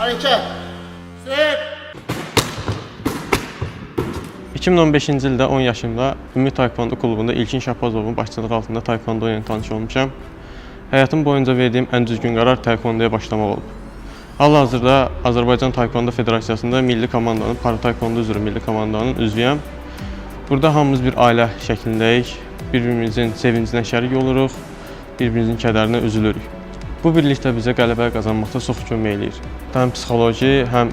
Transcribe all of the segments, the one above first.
Hərəkət. Set. 2015-ci ildə 10 yaşımda Ümumi Taekwondo klubunda İlkin Şahbazovun başçılığı altında taekwondo ilə tanış olmuşam. Həyatım boyunca verdiyim ən düzgün qərar taekwondoya başlamaq olub. Hal-hazırda Azərbaycan Taekwondo Federasiyasında milli komandanın, para taekwondo üzrə milli komandanın üzvüyəm. Burada hamımız bir ailə şəklindəyik, bir-birimizin sevincinə şərik oluruq, bir-birimizin kədərinə üzülürük. Bu birlikdə bizə qələbə qazanmaqda çox kömək eləyir. Həm psixoloji, həm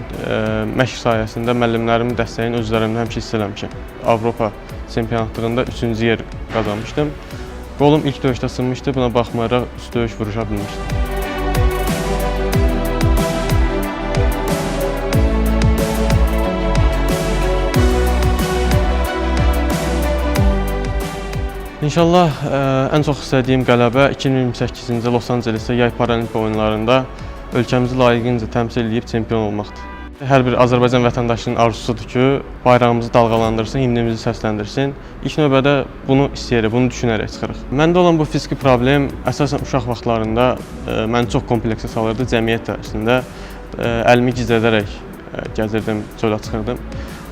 məşq sayəsində müəllimlərimin dəstəyini öz üzərimdə həmişə hiss eləmişəm. Avropa çempionatlığında 3-cü yer qazanmışdım. Qolum ilk döyüşdə sınmışdı, buna baxmayaraq üst döyüş vuruşa bilmişdim. İnşallah ən çox istədiyim qələbə 2028-ci ildə Los Ancelesdə Yay Paralimpiya oyunlarında ölkəmizi layiqincə təmsil edib çempion olmaqdır. Hər bir Azərbaycan vətəndaşının arzusudur ki, bayrağımızı dalğalandırsın, himnimizi səsləndirsin. İlk növbədə bunu istəyərək, bunu düşünərək çıxırıq. Məndə olan bu fiziki problem əsasən uşaq vaxtlarında məni çox kompleksə salırdı. Cəmiyyət əslində əlimi gizlədərək gəzirdim, çölə çıxırdım.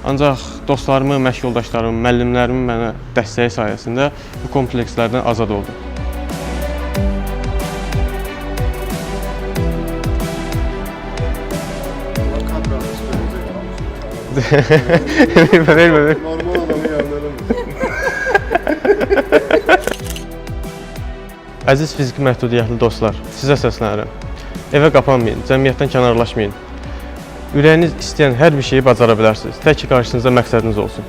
Ancaq dostlarımı, məşq yoldaşlarımı, müəllimlərimin mənə dəstəyi sayəsində bu komplekslərdən azad oldum. Normal adamı yandırır. Əziz fiziki məhdudiyyətli dostlar, sizə səslənirəm. Evə qapanmayın, cəmiyyətdən kənarlaşmayın. Ürəyiniz istəyən hər bir şeyi bacara bilərsiniz. Tək ki, qarşınızda məqsədiniz olsun.